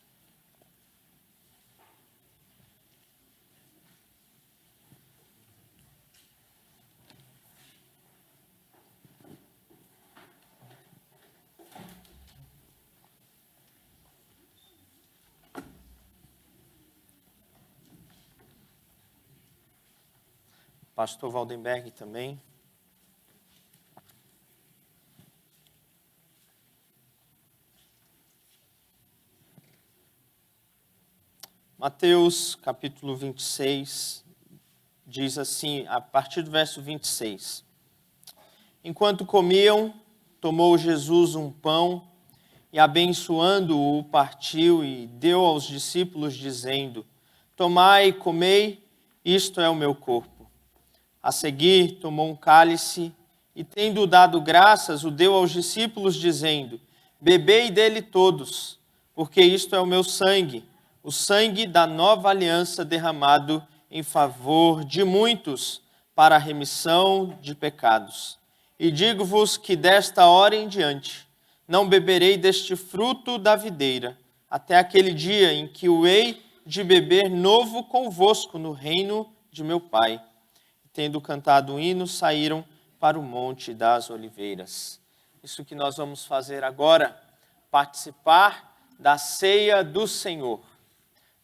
A: Pastor Valdenberg também. Mateus, capítulo 26, diz assim, a partir do verso 26. Enquanto comiam, tomou Jesus um pão e, abençoando-o, partiu e deu aos discípulos, dizendo: Tomai e comei, isto é o meu corpo. A seguir, tomou um cálice e, tendo dado graças, o deu aos discípulos, dizendo: Bebei dele todos, porque isto é o meu sangue, o sangue da nova aliança derramado em favor de muitos para a remissão de pecados. E digo-vos que desta hora em diante não beberei deste fruto da videira, até aquele dia em que o hei de beber novo convosco no reino de meu Pai. Tendo cantado o hino, saíram para o Monte das Oliveiras. Isso que nós vamos fazer agora, participar da ceia do Senhor.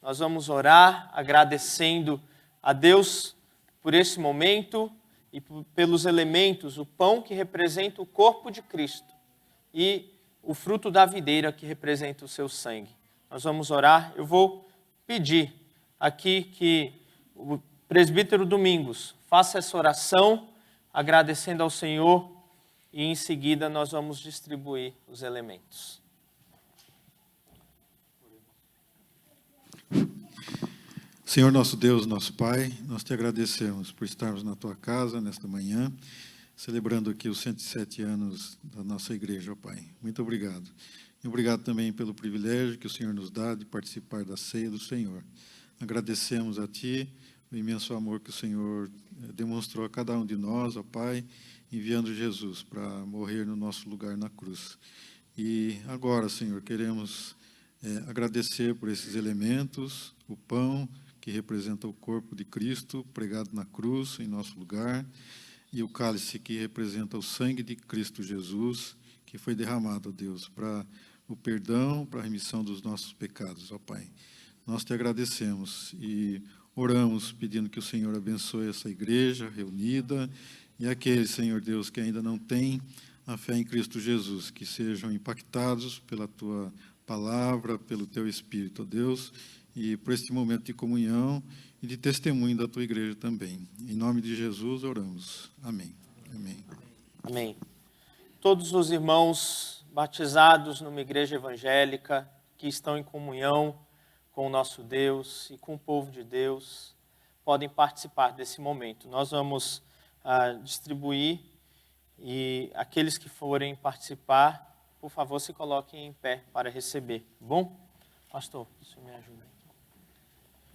A: Nós vamos orar agradecendo a Deus por esse momento e pelos elementos, o pão que representa o corpo de Cristo e o fruto da videira que representa o seu sangue. Nós vamos orar. Eu vou pedir aqui que o presbítero Domingos faça essa oração, agradecendo ao Senhor, e em seguida nós vamos distribuir os elementos.
E: Senhor nosso Deus, nosso Pai, nós te agradecemos por estarmos na tua casa nesta manhã, celebrando aqui os 107 anos da nossa igreja, ó Pai. Muito obrigado. E obrigado também pelo privilégio que o Senhor nos dá de participar da ceia do Senhor. Agradecemos a Ti o imenso amor que o Senhor demonstrou a cada um de nós, ó Pai, enviando Jesus para morrer no nosso lugar na cruz. E agora, Senhor, queremos agradecer por esses elementos, o pão, que representa o corpo de Cristo, pregado na cruz, em nosso lugar, e o cálice, que representa o sangue de Cristo Jesus, que foi derramado, ó Deus, para o perdão, para a remissão dos nossos pecados, ó Pai. Nós te agradecemos e oramos pedindo que o Senhor abençoe essa igreja reunida e aqueles, Senhor Deus, que ainda não têm a fé em Cristo Jesus, que sejam impactados pela tua palavra, pelo teu Espírito, ó Deus, e por este momento de comunhão e de testemunho da tua igreja também. Em nome de Jesus oramos. Amém. Amém.
A: Amém. Todos os irmãos batizados numa igreja evangélica, que estão em comunhão com o nosso Deus e com o povo de Deus, podem participar desse momento. Nós vamos distribuir, e aqueles que forem participar, por favor, se coloquem em pé para receber. Bom? Pastor, o senhor me ajuda aqui.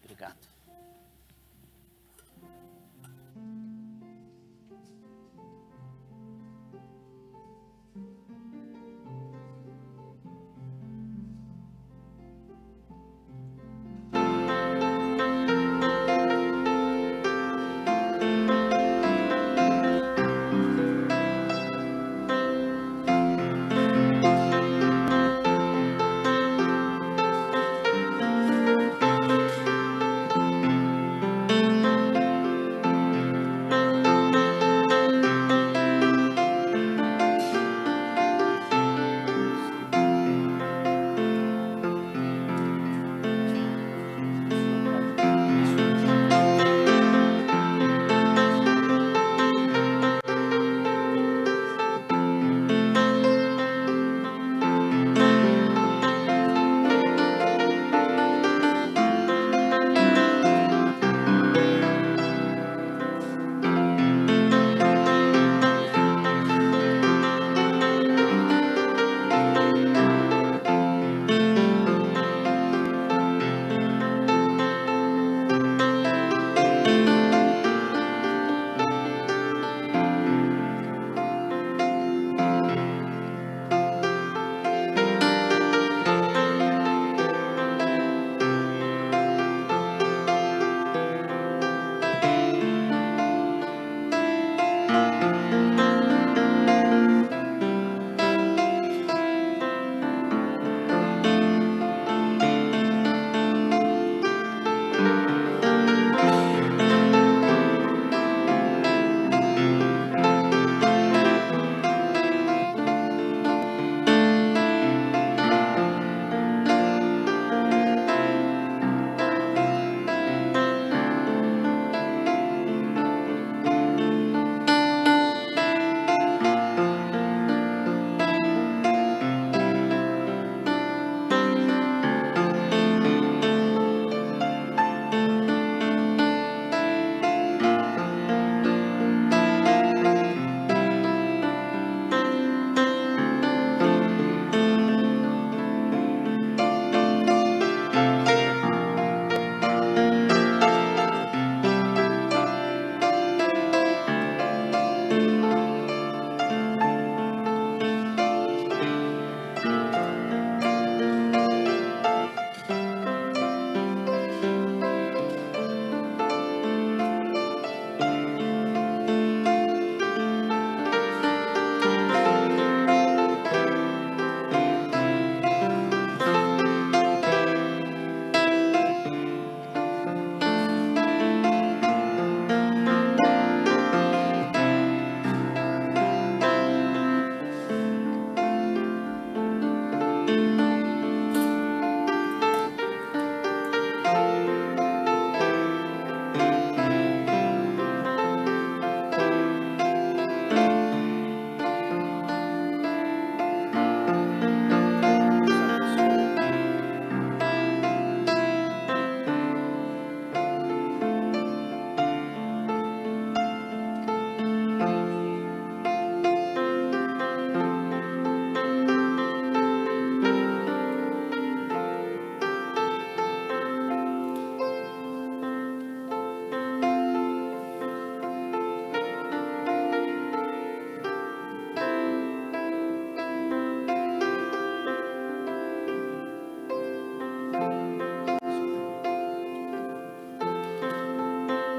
A: Obrigado.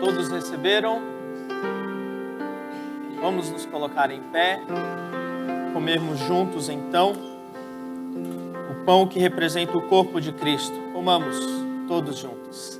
A: Todos receberam? Vamos nos colocar em pé, comermos juntos então o pão que representa o corpo de Cristo. Comamos todos juntos.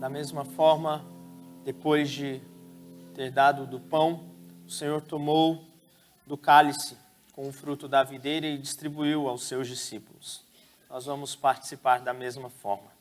A: Da mesma forma, depois de ter dado do pão, o Senhor tomou do cálice com o fruto da videira e distribuiu aos seus discípulos. Nós vamos participar da mesma forma.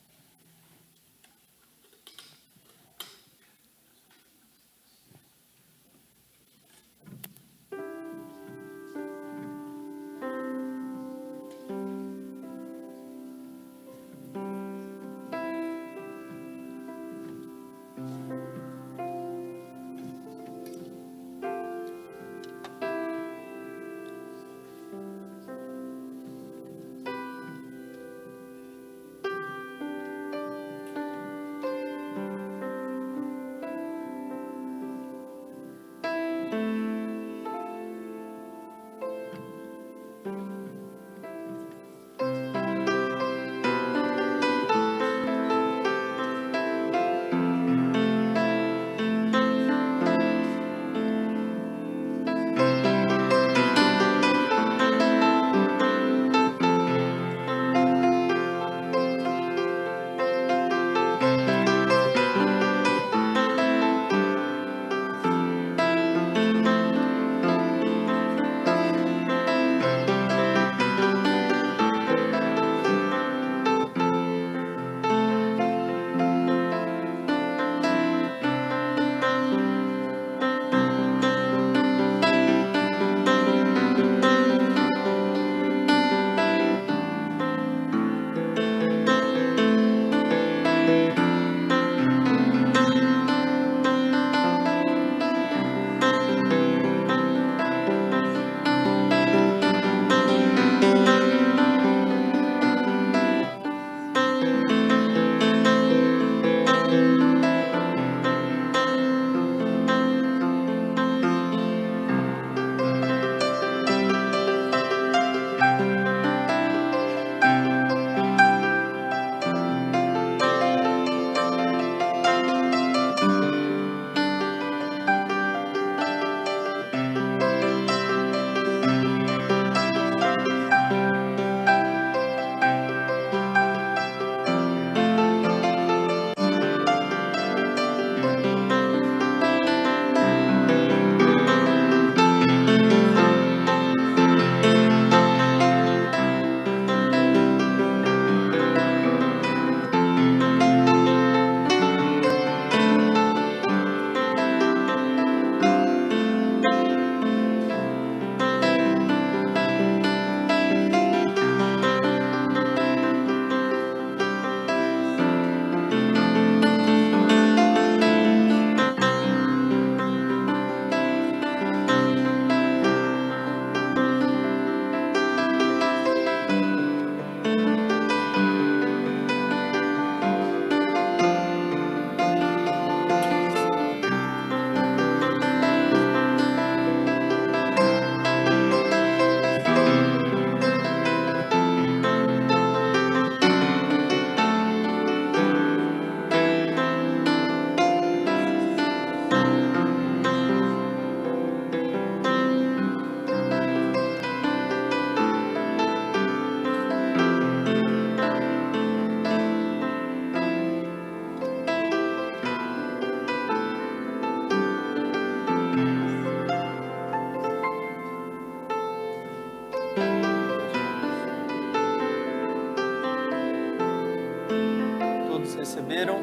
A: Receberam?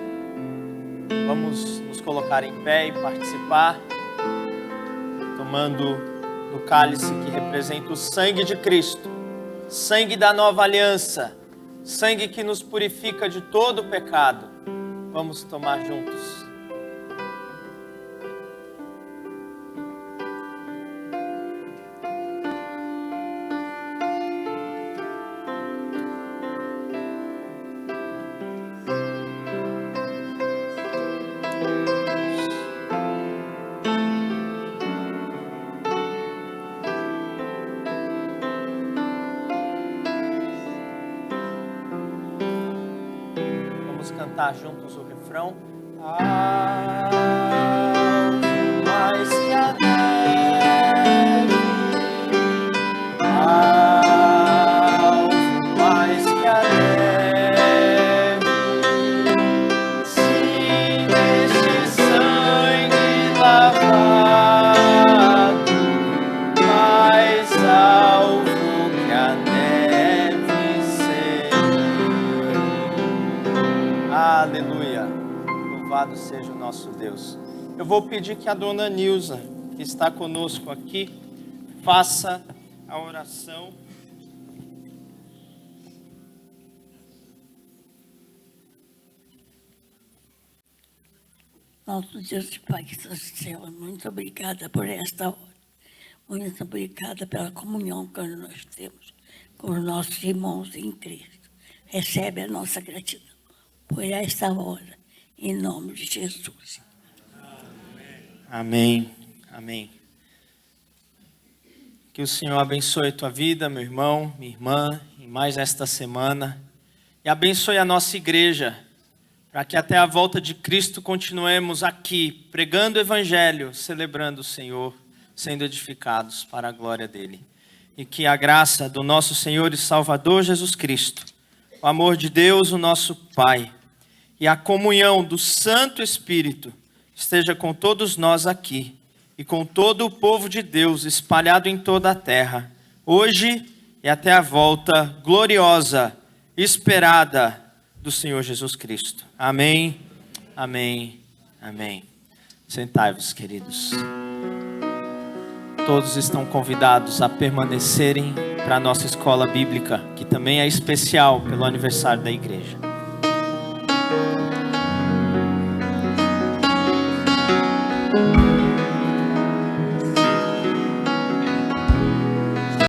A: Vamos nos colocar em pé e participar, tomando do cálice que representa o sangue de Cristo, sangue da nova aliança, sangue que nos purifica de todo o pecado. Vamos tomar juntos. Cantar juntos o refrão. Mais que a neve, mais que a neve, se Aleluia. Louvado seja o nosso Deus. Eu vou pedir que a dona Nilza, que está conosco aqui, faça a oração.
F: Nosso Deus e Pai que está no céu, muito obrigada por esta hora. Muito obrigada pela comunhão que nós temos com os nossos irmãos em Cristo. Recebe a nossa gratidão por esta hora, em nome de Jesus.
A: Amém. Amém. Que o Senhor abençoe a tua vida, meu irmão, minha irmã, em mais esta semana. E abençoe a nossa igreja, para que até a volta de Cristo continuemos aqui, pregando o Evangelho, celebrando o Senhor, sendo edificados para a glória dEle. E que a graça do nosso Senhor e Salvador Jesus Cristo, o amor de Deus, o nosso Pai, e a comunhão do Santo Espírito esteja com todos nós aqui e com todo o povo de Deus espalhado em toda a terra, hoje e até a volta gloriosa, esperada do Senhor Jesus Cristo. Amém, amém, amém. Sentai-vos, queridos. Todos estão convidados a permanecerem para a nossa escola bíblica, que também é especial pelo aniversário da igreja.